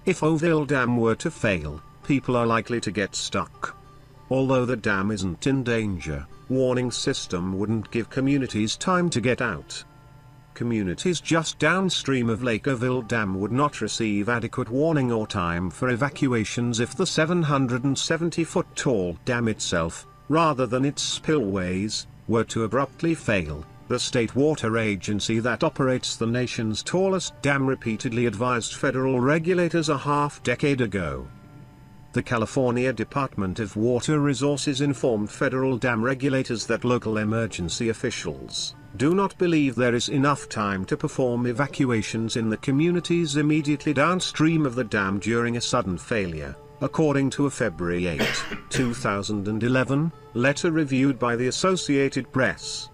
If Oroville Dam were to fail, people are likely to get stuck. Although the dam isn't in danger, warning system wouldn't give communities time to get out. Communities just downstream of Lake Oroville Dam would not receive adequate warning or time for evacuations if the 770-foot-tall dam itself, rather than its spillways, were to abruptly fail. The state water agency that operates the nation's tallest dam repeatedly advised federal regulators a half-decade ago. The California Department of Water Resources informed federal dam regulators that local emergency officials do not believe there is enough time to perform evacuations in the communities immediately downstream of the dam during a sudden failure, according to a February 8, 2011, letter reviewed by the Associated Press.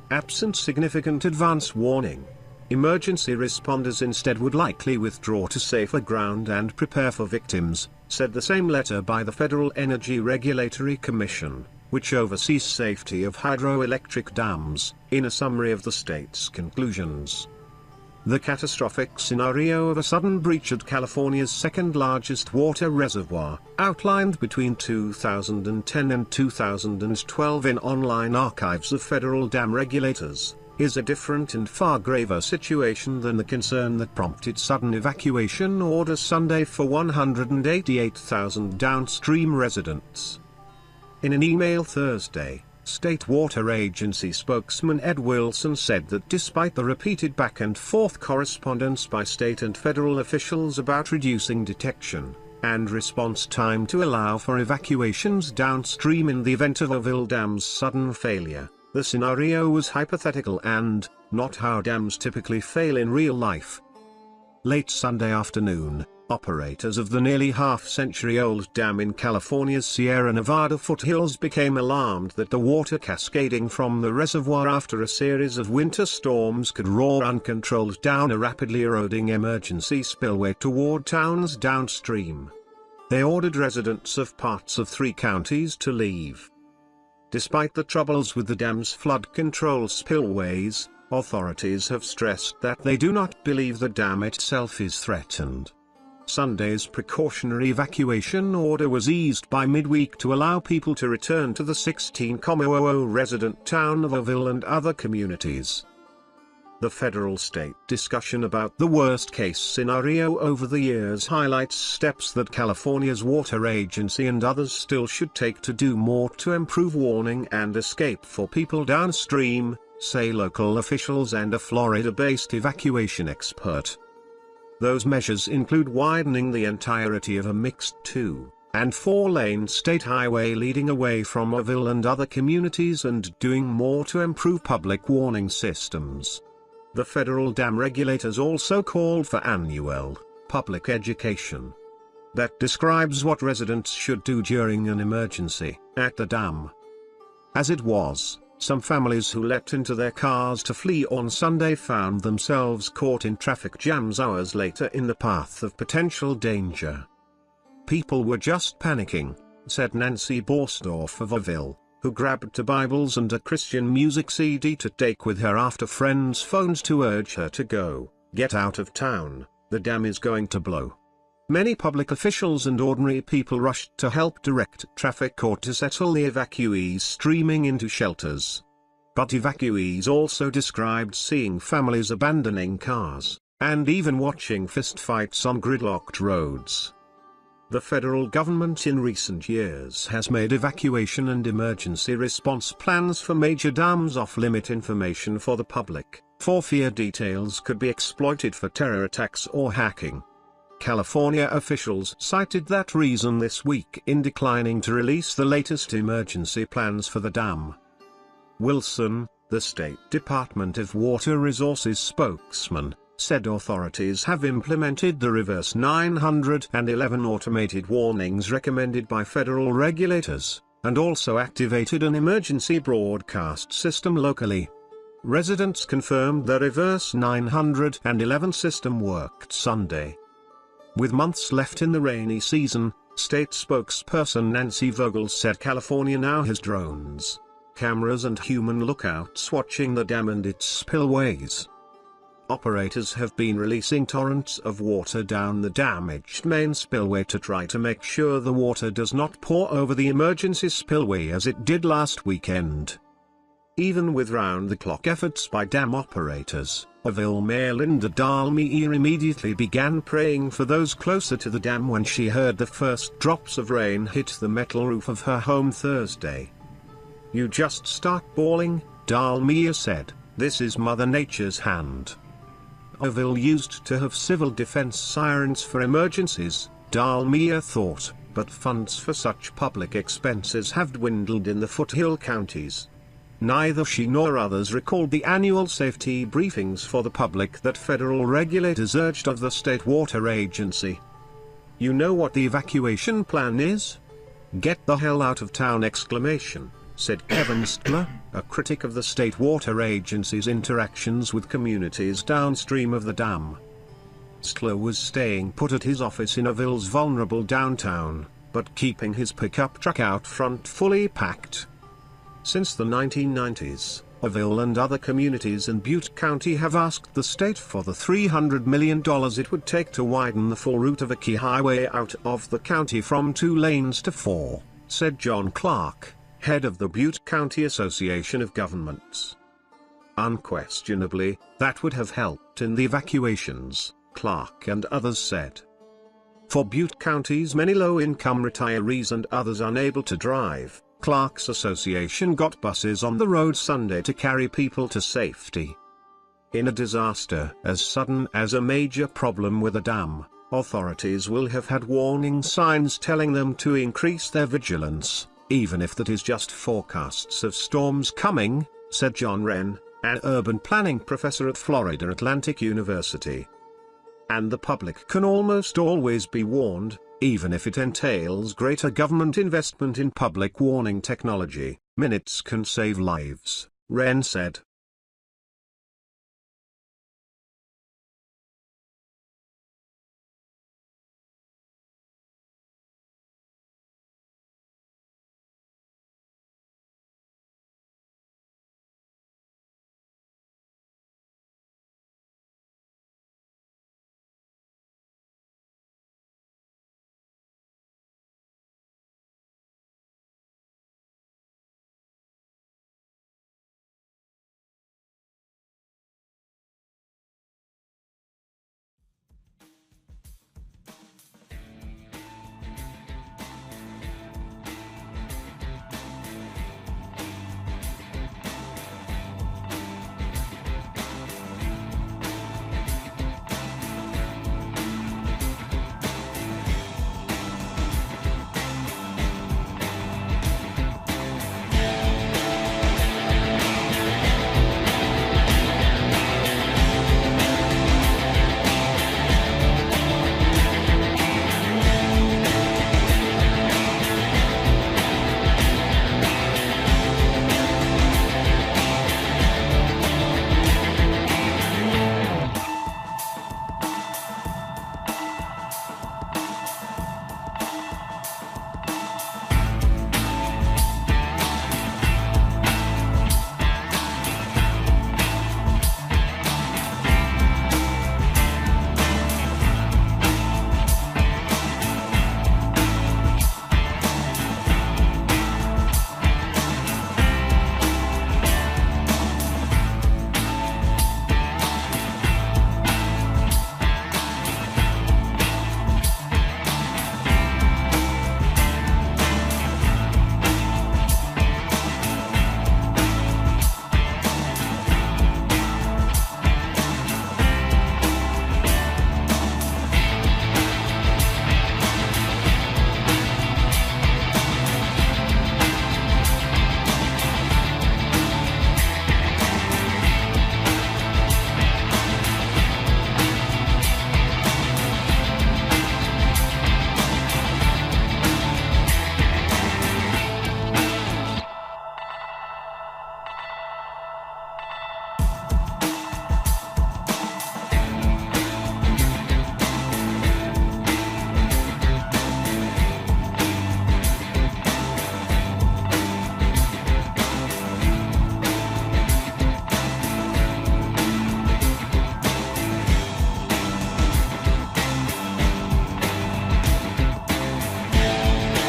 Absent significant advance warning, emergency responders instead would likely withdraw to safer ground and prepare for victims, said the same letter by the Federal Energy Regulatory Commission, which oversees safety of hydroelectric dams, in a summary of the state's conclusions. The catastrophic scenario of a sudden breach at California's second-largest water reservoir, outlined between 2010 and 2012 in online archives of federal dam regulators, is a different and far graver situation than the concern that prompted sudden evacuation orders Sunday for 188,000 downstream residents. In an email Thursday, State Water Agency spokesman Ed Wilson said that despite the repeated back-and-forth correspondence by state and federal officials about reducing detection and response time to allow for evacuations downstream in the event of Oroville Dam's sudden failure, the scenario was hypothetical and not how dams typically fail in real life. Late Sunday afternoon, operators of the nearly half-century-old dam in California's Sierra Nevada foothills became alarmed that the water cascading from the reservoir after a series of winter storms could roar uncontrolled down a rapidly eroding emergency spillway toward towns downstream. They ordered residents of parts of 3 counties to leave. Despite the troubles with the dam's flood control spillways, authorities have stressed that they do not believe the dam itself is threatened. Sunday's precautionary evacuation order was eased by midweek to allow people to return to the 16,000 resident town of Oroville and other communities. The federal-state discussion about the worst-case scenario over the years highlights steps that California's water agency and others still should take to do more to improve warning and escape for people downstream, say local officials and a Florida-based evacuation expert. Those measures include widening the entirety of a mixed 2- and 4-lane state highway leading away from Oroville and other communities and doing more to improve public warning systems. The federal dam regulators also called for annual public education that describes what residents should do during an emergency at the dam. As it was, some families who leapt into their cars to flee on Sunday found themselves caught in traffic jams hours later in the path of potential danger. People were just panicking, said Nancy Borsdorf of Oroville, who grabbed 2 Bibles and a Christian music CD to take with her after friends phoned to urge her to go, "Get out of town, the dam is going to blow." Many public officials and ordinary people rushed to help direct traffic or to settle the evacuees streaming into shelters. But evacuees also described seeing families abandoning cars, and even watching fistfights on gridlocked roads. The federal government in recent years has made evacuation and emergency response plans for major dams off-limit information for the public, for fear details could be exploited for terror attacks or hacking. California officials cited that reason this week in declining to release the latest emergency plans for the dam. Wilson, the State Department of Water Resources spokesman, said authorities have implemented the reverse 911 automated warnings recommended by federal regulators, and also activated an emergency broadcast system locally. Residents confirmed the reverse 911 system worked Sunday. With months left in the rainy season, state spokesperson Nancy Vogel said California now has drones, cameras and human lookouts watching the dam and its spillways. Operators have been releasing torrents of water down the damaged main spillway to try to make sure the water does not pour over the emergency spillway as it did last weekend. Even with round-the-clock efforts by dam operators, Oroville Mayor Linda Dalmier immediately began praying for those closer to the dam when she heard the first drops of rain hit the metal roof of her home Thursday. "You just start bawling," Dalmier said. "This is Mother Nature's hand." Oroville used to have civil defense sirens for emergencies, Dalmier thought, but funds for such public expenses have dwindled in the foothill counties. Neither she nor others recalled the annual safety briefings for the public that federal regulators urged of the state water agency. "You know what the evacuation plan is? Get the hell out of town!" said Kevin Stler, a critic of the state water agency's interactions with communities downstream of the dam. Stler was staying put at his office in Oroville's vulnerable downtown, but keeping his pickup truck out front fully packed. Since the 1990s, Oroville and other communities in Butte County have asked the state for the $300 million it would take to widen the full route of a key highway out of the county from 2 lanes to 4, said John Clark, head of the Butte County Association of Governments. Unquestionably, that would have helped in the evacuations, Clark and others said. For Butte County's many low-income retirees and others unable to drive, Clark's association got buses on the road Sunday to carry people to safety. In a disaster as sudden as a major problem with a dam, authorities will have had warning signs telling them to increase their vigilance, even if that is just forecasts of storms coming, said John Wren, an urban planning professor at Florida Atlantic University. And the public can almost always be warned, even if it entails greater government investment in public warning technology. Minutes can save lives, Wren said.